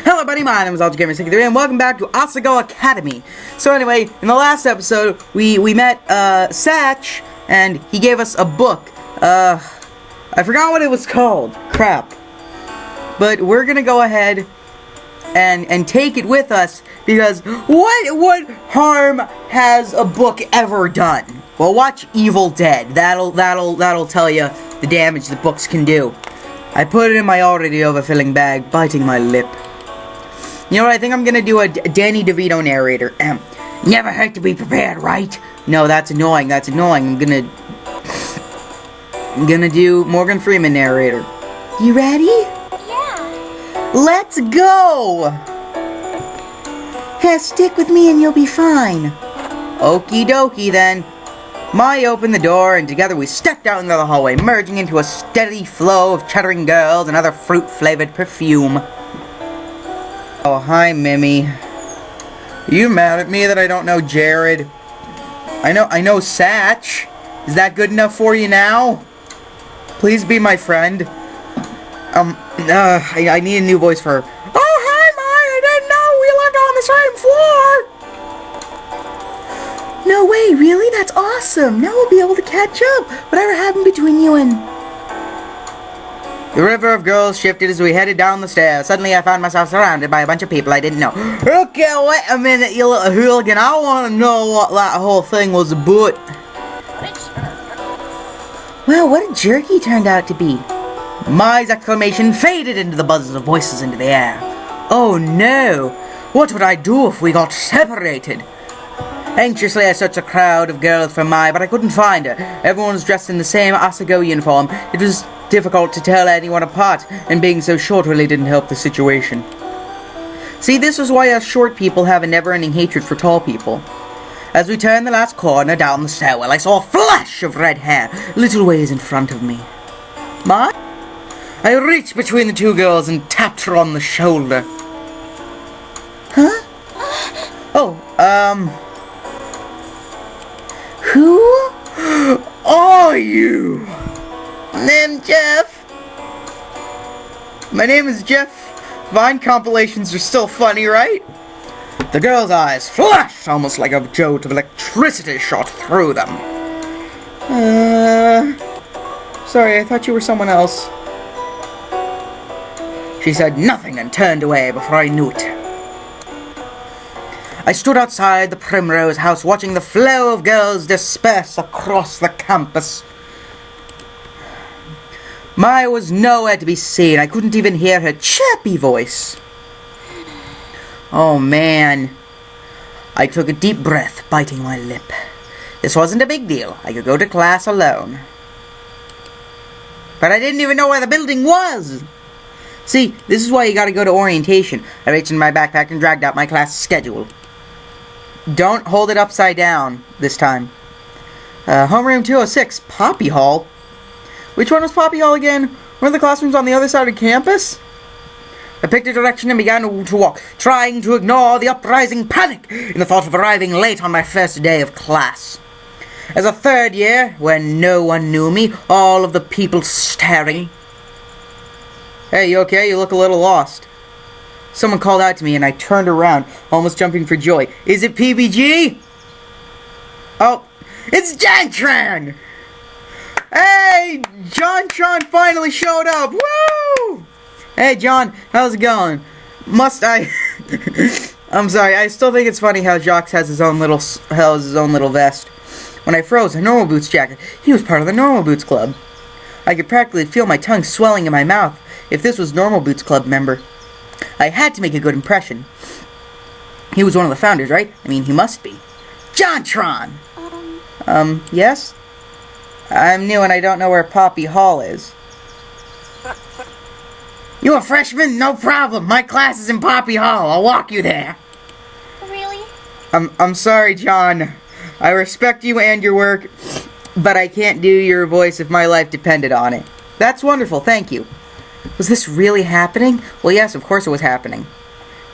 Hello everybody, my name is AlterGamer63 and welcome back to Asagao Academy. So anyway, in the last episode, we met, Satch, and he gave us a book. I forgot what it was called. Crap. But we're gonna go ahead and take it with us, because what harm has a book ever done? Well, watch Evil Dead. That'll tell you the damage the books can do. I put it in my already overfilling bag, biting my lip. You know what, I think I'm gonna do a Danny DeVito narrator. Never hurt to be prepared, right? No, that's annoying, I'm gonna do Morgan Freeman narrator. You ready? Yeah. Let's go! Here, stick with me and you'll be fine. Okie dokie then. Mai opened the door and together we stepped out into the hallway, merging into a steady flow of chattering girls and other fruit-flavored perfume. Oh, hi, Mimi. Are you mad at me that I don't know Jared? I know Satch. Is that good enough for you now? Please be my friend. I need a new voice for her. Oh, hi, Mai, I didn't know we lived on the same floor. No way, really? That's awesome. Now we'll be able to catch up. Whatever happened between you and... The river of girls shifted as we headed down the stairs. Suddenly I found myself surrounded by a bunch of people I didn't know. Okay, wait a minute, you little hooligan. I want to know what that whole thing was about. Well, what a jerk he turned out to be. Mai's exclamation faded into the buzz of voices into the air. Oh no! What would I do if we got separated? Anxiously I searched a crowd of girls for Mai, but I couldn't find her. Everyone was dressed in the same Asagao uniform. It was difficult to tell anyone apart, and being so short really didn't help the situation. See, this is why us short people have a never-ending hatred for tall people. As we turned the last corner down the stairwell, I saw a flash of red hair, a little ways in front of me. Mai? I reached between the two girls and tapped her on the shoulder. Huh? Oh, who are you? I'm Jeff. My name is Jeff. Vine compilations are still funny, right? The girl's eyes flashed almost like a jolt of electricity shot through them. Sorry, I thought you were someone else. She said nothing and turned away before I knew it. I stood outside the Primrose House watching the flow of girls disperse across the campus. Mai was nowhere to be seen. I couldn't even hear her chirpy voice. Oh man. I took a deep breath, biting my lip. This wasn't a big deal. I could go to class alone. But I didn't even know where the building was. See, this is why you gotta go to orientation. I reached in my backpack and dragged out my class schedule. Don't hold it upside down this time. Homeroom 206, Papi Hall. Which one was Papi Hall again? Were the classrooms on the other side of campus? I picked a direction and began to walk, trying to ignore the uprising panic in the thought of arriving late on my first day of class. As a third year, when no one knew me, all of the people staring. Hey, you okay? You look a little lost. Someone called out to me and I turned around, almost jumping for joy. Is it PBG? Oh, it's Jantran! Hey, John Tron finally showed up. Woo! Hey, John, how's it going? Must I? I'm sorry. I still think it's funny how Jacques has his own little vest. When I froze a Normal Boots jacket, he was part of the Normal Boots Club. I could practically feel my tongue swelling in my mouth if this was Normal Boots Club member. I had to make a good impression. He was one of the founders, right? I mean, he must be. John Tron. Yes. I'm new and I don't know where Papi Hall is. You a freshman? No problem. My class is in Papi Hall. I'll walk you there. Really? I'm sorry, John. I respect you and your work, but I can't do your voice if my life depended on it. That's wonderful, thank you. Was this really happening? Well, yes, of course it was happening.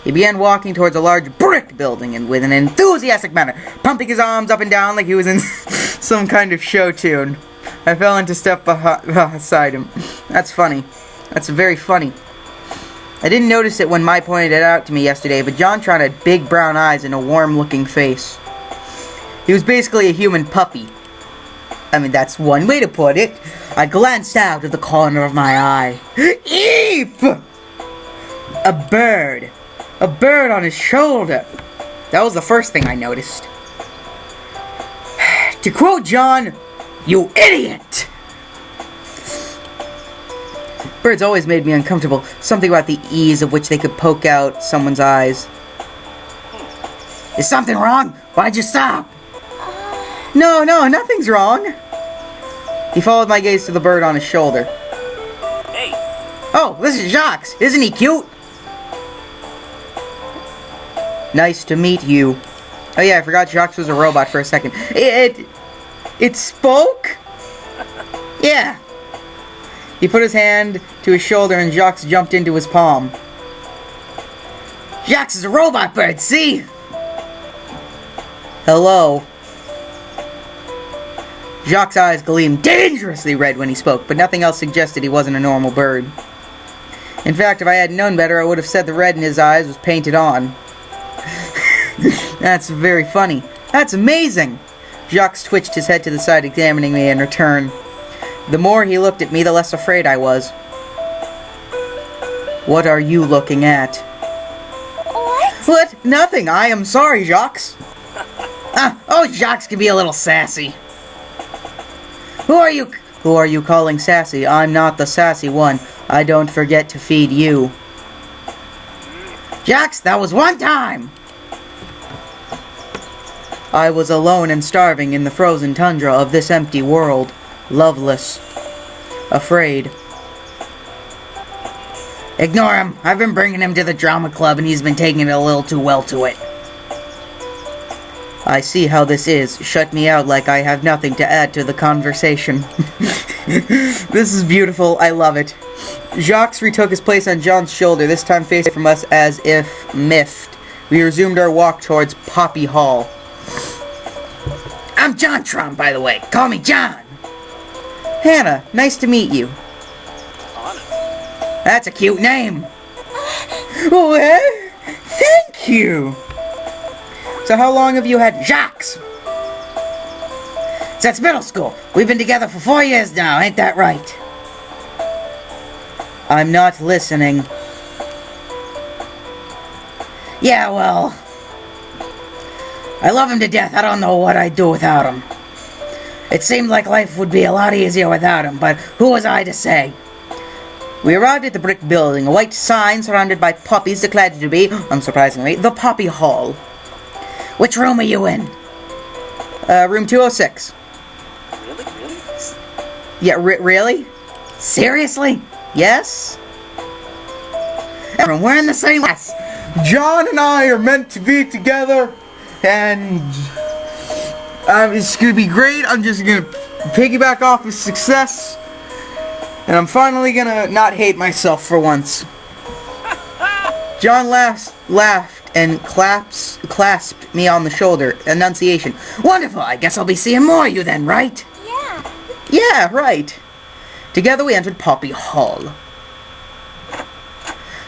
He began walking towards a large brick building and with an enthusiastic manner, pumping his arms up and down like he was in some kind of show tune. I fell into step beside him. That's funny. That's very funny. I didn't notice it when Mai pointed it out to me yesterday, but Jontron had big brown eyes and a warm-looking face. He was basically a human puppy. I mean, that's one way to put it. I glanced out of the corner of my eye. Eep! A bird. A bird on his shoulder. That was the first thing I noticed. To quote John, "You idiot!" Birds always made me uncomfortable. Something about the ease of which they could poke out someone's eyes. Is something wrong? Why'd you stop? No, nothing's wrong. He followed my gaze to the bird on his shoulder. Hey. Oh, this is Jacques. Isn't he cute? Nice to meet you. Oh yeah, I forgot Jacques was a robot for a second. It spoke? Yeah. He put his hand to his shoulder and Jacques jumped into his palm. Jacques is a robot bird, see? Hello. Jacques' eyes gleamed dangerously red when he spoke, but nothing else suggested he wasn't a normal bird. In fact, if I had known better, I would have said the red in his eyes was painted on. That's very funny. That's amazing! Jacques twitched his head to the side, examining me in return. The more he looked at me, the less afraid I was. What are you looking at? What? Nothing. I am sorry, Jacques. Jacques can be a little sassy. Who are you calling sassy? I'm not the sassy one. I don't forget to feed you. Jacques, that was one time! I was alone and starving in the frozen tundra of this empty world. Loveless. Afraid. Ignore him. I've been bringing him to the drama club and he's been taking it a little too well to it. I see how this is. Shut me out like I have nothing to add to the conversation. This is beautiful. I love it. Jacques retook his place on John's shoulder, this time facing from us as if miffed. We resumed our walk towards Papi Hall. I'm Jontron, by the way. Call me John. Hannah, nice to meet you. Anna. That's a cute name. Well, thank you. So how long have you had Jacques? Since middle school. We've been together for 4 years now, ain't that right? I'm not listening. Yeah, well, I love him to death. I don't know what I'd do without him. It seemed like life would be a lot easier without him, but who was I to say? We arrived at the brick building, a white sign surrounded by puppies declared to be, unsurprisingly, the Papi Hall. Which room are you in? Room 206. Really? Yeah, really? Seriously? Yes? We're in the same class. John and I are meant to be together, and it's gonna be great. I'm just gonna piggyback off his success, and I'm finally gonna not hate myself for once. John laughed and clasped me on the shoulder. Enunciation. Wonderful. I guess I'll be seeing more of you then, right? Yeah. Yeah, right. Together we entered Papi Hall.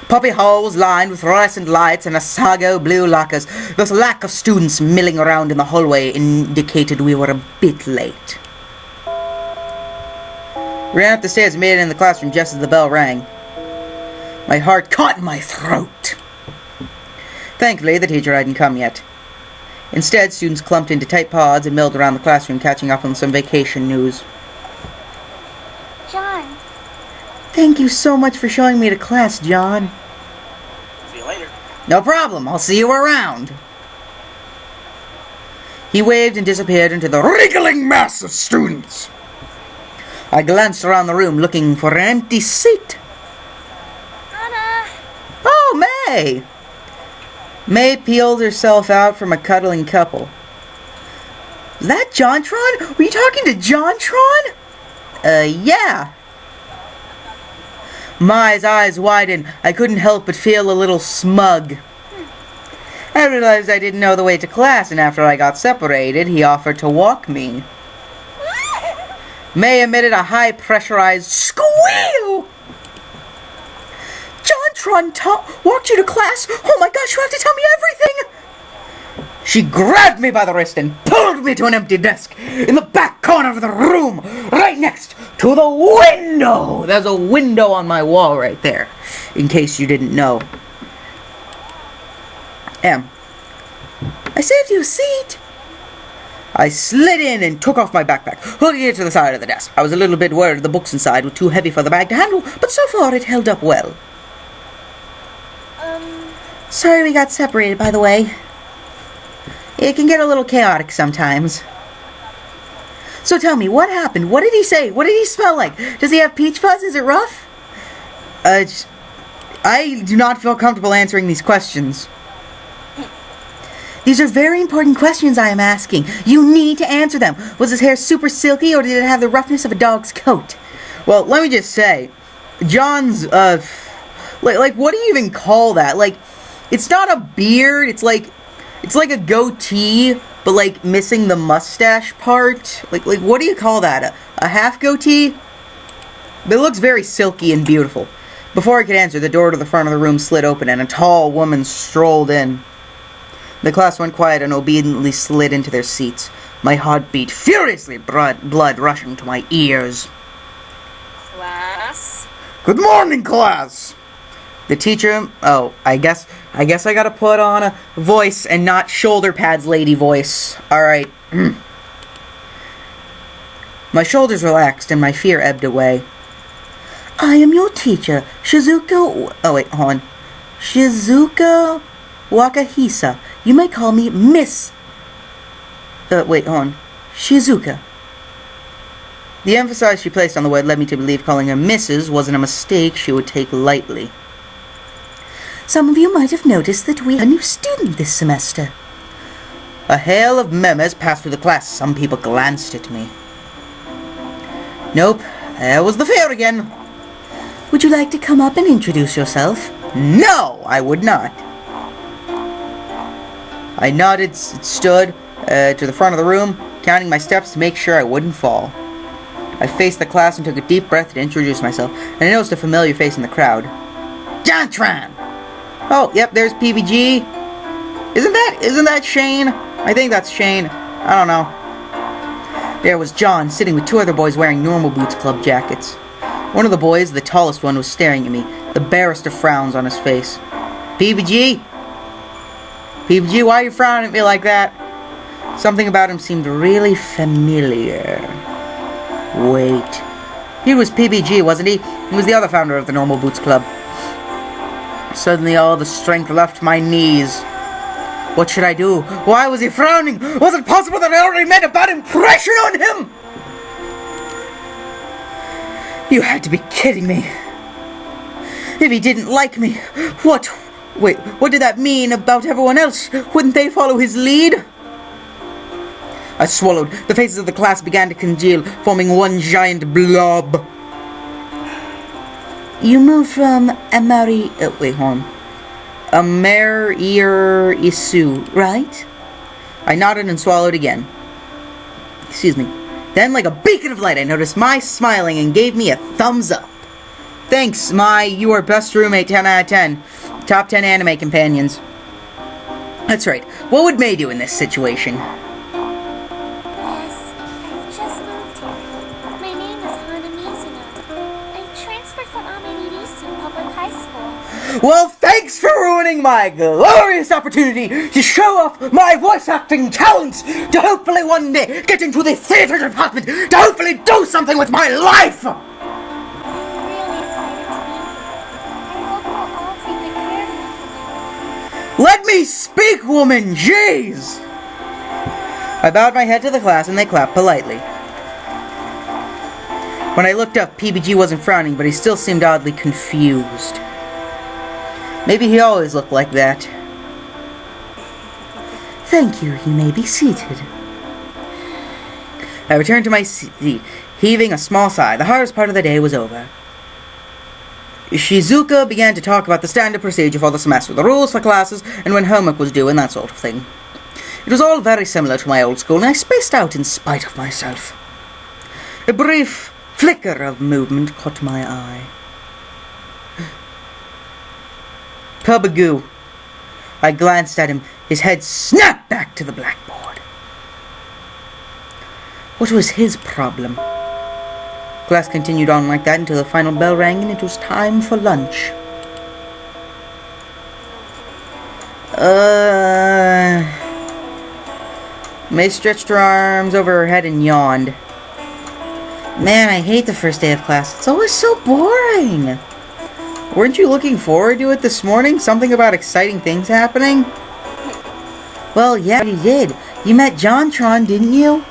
Papi Hall was lined with fluorescent lights and Asagao blue lockers. The lack of students milling around in the hallway indicated we were a bit late. We ran up the stairs and made it in the classroom just as the bell rang. My heart caught in my throat. Thankfully, the teacher hadn't come yet. Instead, students clumped into tight pods and milled around the classroom, catching up on some vacation news. John. Thank you so much for showing me to class, John. See you later. No problem. I'll see you around. He waved and disappeared into the wriggling mass of students. I glanced around the room looking for an empty seat. Anna. Oh, May! May peeled herself out from a cuddling couple. Is that Jontron? Were you talking to Jontron? Yeah. Mai's eyes widened. I couldn't help but feel a little smug. I realized I didn't know the way to class, and after I got separated, he offered to walk me. May emitted a high-pressurized squeal. Jontron! walked you to class? Oh my gosh, you have to tell me everything! She grabbed me by the wrist and pulled me to an empty desk in the back corner of the room, right next to the window. There's a window on my wall right there, in case you didn't know. I saved you a seat. I slid in and took off my backpack, holding it to the side of the desk. I was a little bit worried the books inside were too heavy for the bag to handle, but so far it held up well. Sorry we got separated, by the way. It can get a little chaotic sometimes. So tell me, what happened? What did he say? What did he smell like? Does he have peach fuzz? Is it rough? I do not feel comfortable answering these questions. These are very important questions I am asking. You need to answer them. Was his hair super silky or did it have the roughness of a dog's coat? Well, let me just say, John's, like what do you even call that? Like, it's not a beard, it's like a goatee, but like missing the mustache part. Like what do you call that? A half goatee? But it looks very silky and beautiful. Before I could answer, the door to the front of the room slid open and a tall woman strolled in. The class went quiet and obediently slid into their seats. My heart beat furiously, blood rushing to my ears. Class? Good morning, class! The teacher... Oh, I guess I gotta put on a voice and not shoulder pads lady voice. Alright. My shoulders relaxed and my fear ebbed away. I am your teacher, Shizuka... Oh, wait, hold on. Shizuka Wakahisa. You may call me Miss... wait, hold on. Shizuka. The emphasis she placed on the word led me to believe calling her Mrs. wasn't a mistake she would take lightly. Some of you might have noticed that we have a new student this semester. A hail of murmurs passed through the class. Some people glanced at me. Nope, there was the fear again. Would you like to come up and introduce yourself? No, I would not. I nodded, stood to the front of the room, counting my steps to make sure I wouldn't fall. I faced the class and took a deep breath to introduce myself, and I noticed a familiar face in the crowd. Jontran! Oh, yep, there's PBG. Isn't that Shane? I think that's Shane. I don't know. There was John, sitting with two other boys wearing Normal Boots Club jackets. One of the boys, the tallest one, was staring at me, the barest of frowns on his face. PBG? PBG, why are you frowning at me like that? Something about him seemed really familiar. Wait. He was PBG, wasn't he? He was the other founder of the Normal Boots Club. Suddenly all the strength left my knees. What should I do? Why was he frowning? Was it possible that I already made a bad impression on him? You had to be kidding me. If he didn't like me, what did that mean about everyone else? Wouldn't they follow his lead? I swallowed. The faces of the class began to congeal, forming one giant blob. You moved from Amari... wait, hold on. Isu, right? I nodded and swallowed again. Excuse me. Then, like a beacon of light, I noticed Mai smiling and gave me a thumbs up. Thanks, Mai. You are best roommate, 10 out of 10. Top 10 anime companions. That's right. What would May do in this situation? Yes, I've just moved here. My name is Hana Mizuno. I transferred from Amanirisu Public High School. Well, thanks for ruining my glorious opportunity to show off my voice acting talents, to hopefully one day get into the theater department, to hopefully do something with my life! I'm really excited to meet you. I hope we'll all take good care of you from now on. Let me speak, woman! Jeez! I bowed my head to the class and they clapped politely. When I looked up, PBG wasn't frowning, but he still seemed oddly confused. Maybe he always looked like that. Thank you. You may be seated. I returned to my seat, heaving a small sigh. The hardest part of the day was over. Shizuka began to talk about the standard procedure for the semester, the rules for classes, and when homework was due, and that sort of thing. It was all very similar to my old school, and I spaced out in spite of myself. A brief flicker of movement caught my eye. Pubagoo. I glanced at him. His head snapped back to the blackboard. What was his problem? Class continued on like that until the final bell rang and it was time for lunch. May stretched her arms over her head and yawned. Man, I hate the first day of class. It's always so boring. Weren't you looking forward to it this morning? Something about exciting things happening? Well, yeah, you did. You met JonTron, didn't you?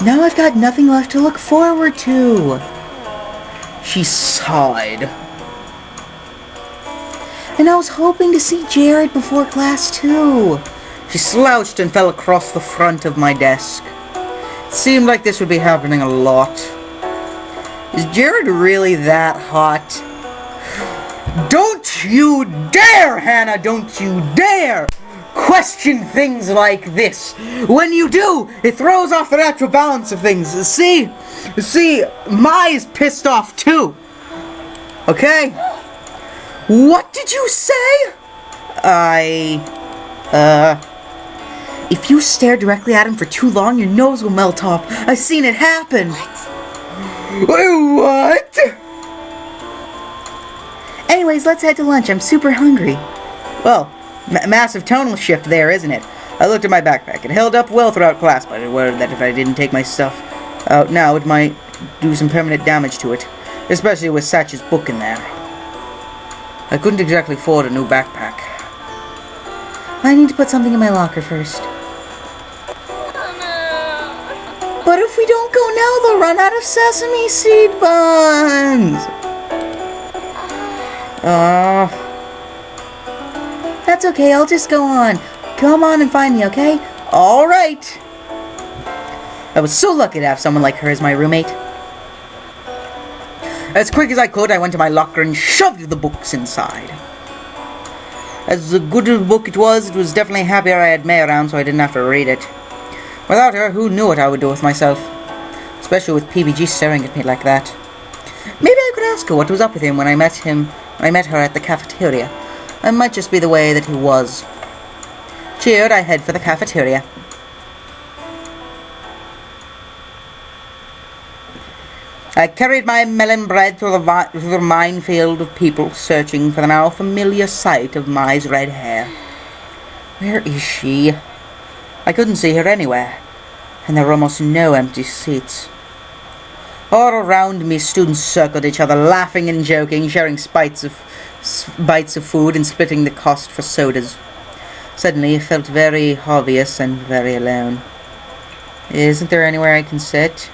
Now I've got nothing left to look forward to. She sighed. And I was hoping to see Jared before class too. She slouched and fell across the front of my desk. It seemed like this would be happening a lot. Is Jared really that hot? Don't you dare, Hannah! Don't you dare question things like this. When you do, it throws off the natural balance of things. See, Mai's pissed off too. Okay? What did you say? If you stare directly at him for too long, your nose will melt off. I've seen it happen. What? Anyways, let's head to lunch. I'm super hungry. Well, massive tonal shift there, isn't it? I looked at my backpack. It held up well throughout class, but I worried that if I didn't take my stuff out now, it might do some permanent damage to it. Especially with Satch's book in there. I couldn't exactly afford a new backpack. I need to put something in my locker first. But if we don't go now, they'll run out of sesame seed buns. That's okay, I'll just go on. Come on and find me, okay? Alright. I was so lucky to have someone like her as my roommate. As quick as I could, I went to my locker and shoved the books inside. As good a book it was definitely happier I had May around so I didn't have to read it. Without her, who knew what I would do with myself? Especially with PBG staring at me like that. Maybe I could ask her what was up with him when I met her at the cafeteria. It might just be the way that he was. Cheered, I head for the cafeteria. I carried my melon bread through the minefield of people searching for the now familiar sight of Mai's red hair. Where is she? I couldn't see her anywhere, and there were almost no empty seats. All around me, students circled each other, laughing and joking, sharing bites of food and splitting the cost for sodas. Suddenly, it felt very obvious and very alone. Isn't there anywhere I can sit?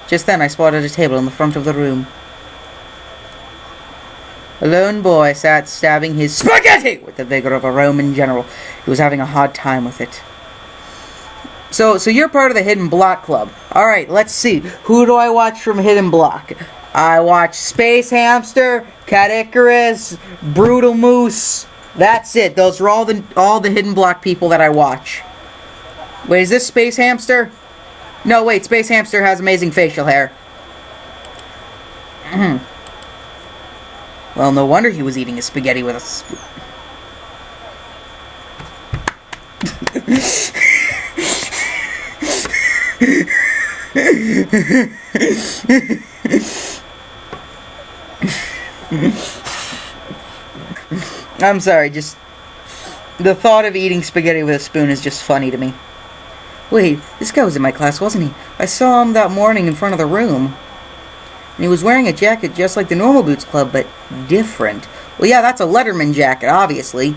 Just then, I spotted a table in the front of the room. A lone boy sat stabbing his spaghetti with the vigor of a Roman general. He was having a hard time with it. So you're part of the Hidden Block Club. Alright, let's see. Who do I watch from Hidden Block? I watch Space Hamster, Cat Icarus, Brutal Moose. That's it. Those are all the Hidden Block people that I watch. Wait, is this Space Hamster? No, wait, Space Hamster has amazing facial hair. Well, no wonder he was eating his spaghetti with a spoon. I'm sorry, just the thought of eating spaghetti with a spoon is just funny to me. Wait, this guy was in my class, wasn't he? I saw him that morning in front of the room. And he was wearing a jacket just like the Normal Boots Club, but different. Well, yeah, that's a Letterman jacket, obviously.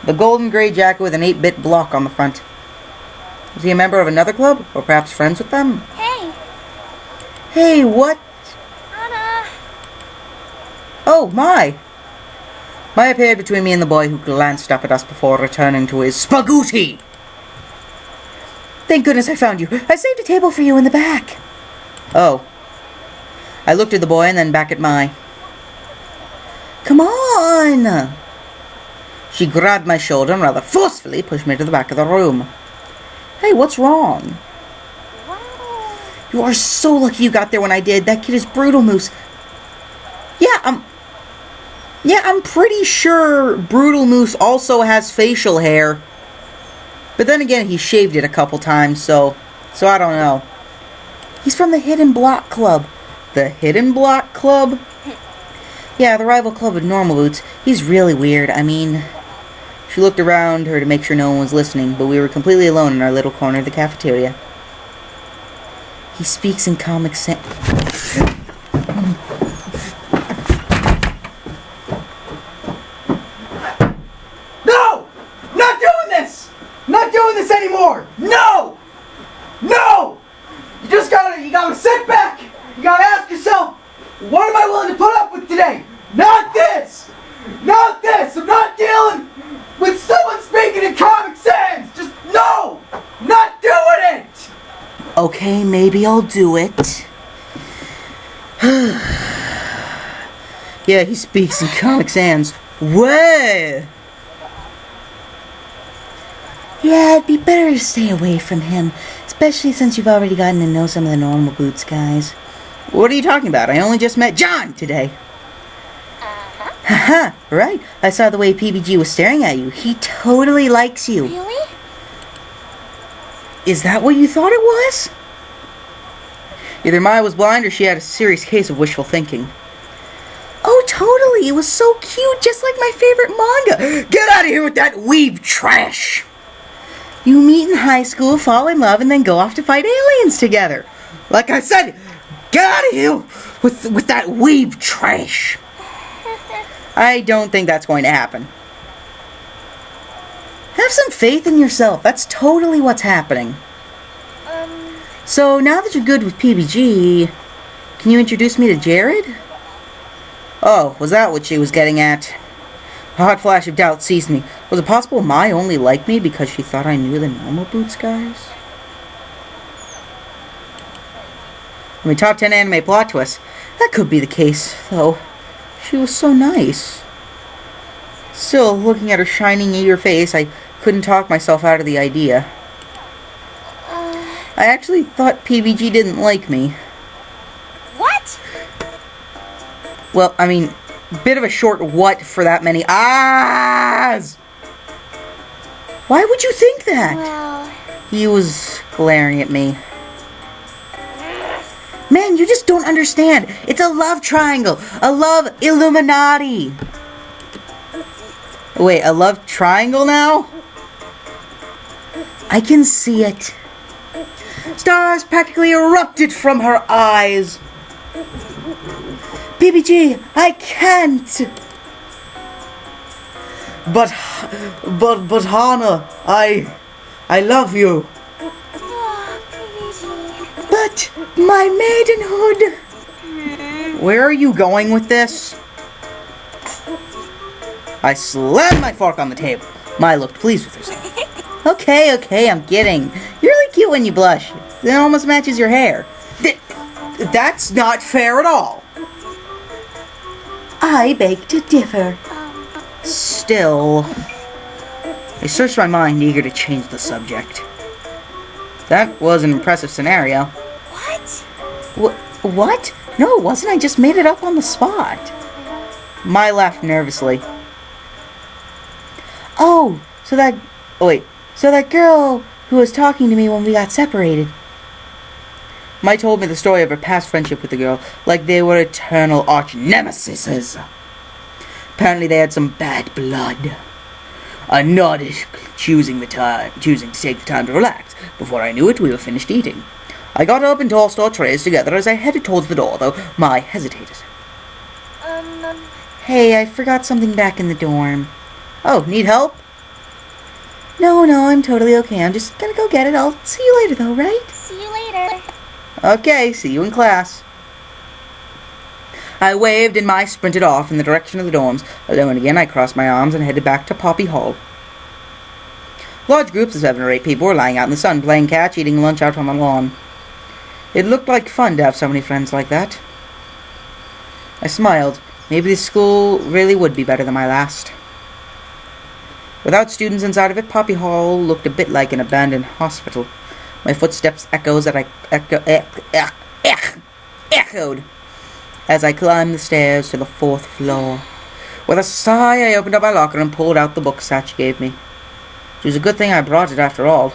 The golden gray jacket with an 8-bit block on the front. Was he a member of another club? Or perhaps friends with them? Hey! Hey, what? Anna! Oh, Mai! Mai appeared between me and the boy, who glanced up at us before returning to his spaghetti. Thank goodness I found you. I saved a table for you in the back. Oh. I looked at the boy and then back at Mai. Come on! She grabbed my shoulder and rather forcefully pushed me to the back of the room. Hey, what's wrong? Wow! You are so lucky you got there when I did. That kid is Brutal Moose. Yeah, Yeah, I'm pretty sure Brutal Moose also has facial hair. But then again, he shaved it a couple times, so I don't know. He's from the Hidden Block Club. The Hidden Block Club? Yeah, the rival club of Normal Boots. He's really weird. I mean, she looked around her to make sure no one was listening, but we were completely alone in our little corner of the cafeteria. He speaks in Comic Sans. No! Not doing this! Not doing this anymore! No! No! You gotta sit back! You gotta ask yourself, what am I willing to put up with today? Not this! Not this! I'm not dealing with someone speaking in Comic Sans! Just no! Not doing it! Okay, maybe I'll do it. Yeah, he speaks in Comic Sans. Way! Yeah, it'd be better to stay away from him, especially since you've already gotten to know some of the Normal Boots guys. What are you talking about? I only just met John today. Haha, right. I saw the way PBG was staring at you. He totally likes you. Really? Is that what you thought it was? Either Maya was blind or she had a serious case of wishful thinking. Oh, totally. It was so cute, just like my favorite manga. Get out of here with that weeb trash. You meet in high school, fall in love, and then go off to fight aliens together. Like I said, get out of here with that weeb trash. I don't think that's going to happen. Have some faith in yourself. That's totally what's happening. So now that you're good with PBG, can you introduce me to Jared? Oh, was that what she was getting at? A hot flash of doubt seized me. Was it possible Mai only liked me because she thought I knew the Normal Boots guys? I mean, top 10 anime plot twists. That could be the case, though. She was so nice. Still, looking at her shining eager face, I couldn't talk myself out of the idea. I actually thought PBG didn't like me. What? Well, I mean, bit of a short what for that many ahs! Why would you think that? Well... He was glaring at me. Man, you just don't understand. It's a love triangle. A love Illuminati. Wait, a love triangle now? I can see it. Stars practically erupted from her eyes. PBG, I can't. But Hana, I love you. Oh, PBG. But my maidenhood. Where are you going with this? I slammed my fork on the table. Mai looked pleased with herself. Okay, I'm kidding. You're really cute when you blush. It almost matches your hair. That's not fair at all. I beg to differ. Still, I searched my mind, eager to change the subject. That was an impressive scenario. What? What? No, it wasn't. I just made it up on the spot. Mai laughed nervously. Oh, so that girl who was talking to me when we got separated. Mai told me the story of her past friendship with the girl, like they were eternal arch-nemesis. Apparently they had some bad blood. I nodded, choosing to take the time to relax. Before I knew it, we were finished eating. I got up and tossed our trays together as I headed towards the door, though Mai hesitated. Hey, I forgot something back in the dorm. Oh, need help? No, I'm totally okay. I'm just gonna go get it. I'll see you later, though, right? See you later. Okay, see you in class. I waved and Mai sprinted off in the direction of the dorms. Alone again, I crossed my arms and headed back to Papi Hall. Large groups of 7 or 8 people were lying out in the sun, playing catch, eating lunch out on the lawn. It looked like fun to have so many friends like that. I smiled. Maybe this school really would be better than my last. Without students inside of it, Papi Hall looked a bit like an abandoned hospital. My footsteps echoed as I climbed the stairs to the 4th floor. With a sigh, I opened up my locker and pulled out the book Satch gave me. It was a good thing I brought it after all.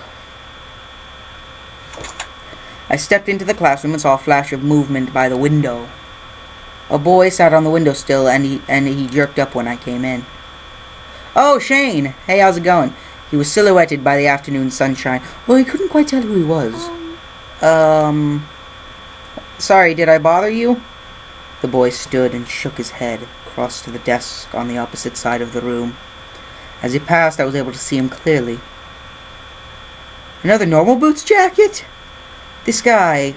I stepped into the classroom and saw a flash of movement by the window. A boy sat on the windowsill and he jerked up when I came in. "Oh, Shane! Hey, how's it going?" He was silhouetted by the afternoon sunshine. Well, he couldn't quite tell who he was. Sorry, did I bother you? The boy stood and shook his head, crossed to the desk on the opposite side of the room. As he passed, I was able to see him clearly. Another Normal Boots jacket? This guy,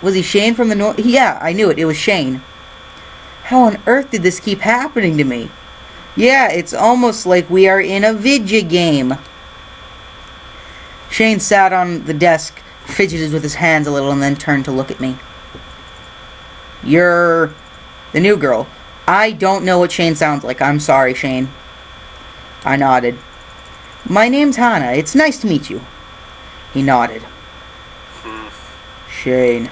was he Shane from the Yeah, I knew it. It was Shane. How on earth did this keep happening to me? Yeah, it's almost like we are in a vidya game. Shane sat on the desk, fidgeted with his hands a little, and then turned to look at me. "You're the new girl." I don't know what Shane sounds like. I'm sorry, Shane. I nodded. "My name's Hana. It's nice to meet you." He nodded. Shane.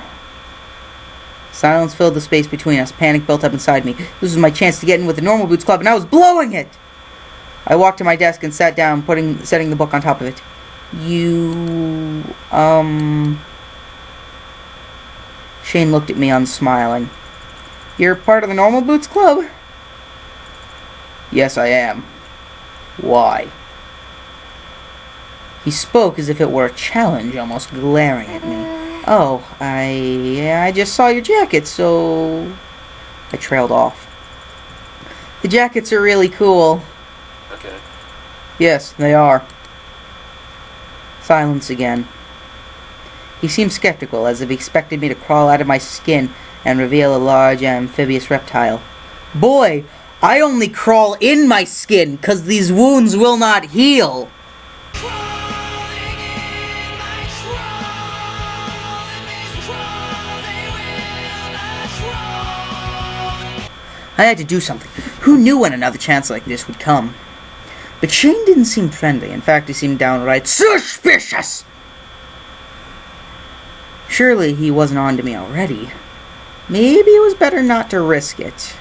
Silence filled the space between us. Panic built up inside me. This was my chance to get in with the Normal Boots Club, and I was blowing it! I walked to my desk and sat down, setting the book on top of it. Shane looked at me unsmiling. "You're part of the Normal Boots Club?" "Yes, I am." "Why?" He spoke as if it were a challenge, almost glaring at me. "Oh, I just saw your jacket, so..." I trailed off. "The jackets are really cool." Okay. "Yes, they are." Silence again. He seemed skeptical, as if he expected me to crawl out of my skin and reveal a large amphibious reptile. "Boy, I only crawl in my skin, 'cause these wounds will not heal." I had to do something. Who knew when another chance like this would come? But Shane didn't seem friendly. In fact, he seemed downright suspicious. Surely he wasn't on to me already. Maybe it was better not to risk it.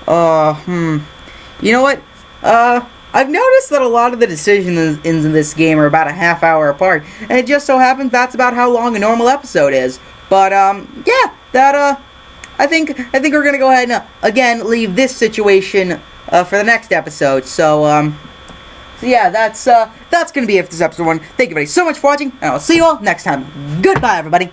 You know what? I've noticed that a lot of the decisions in this game are about a half hour apart. And it just so happens that's about how long a normal episode is. But, yeah, I think we're gonna go ahead and again leave this situation for the next episode. So yeah, that's gonna be it for this episode 1. Thank you everybody so much for watching, and I'll see you all next time. Goodbye, everybody.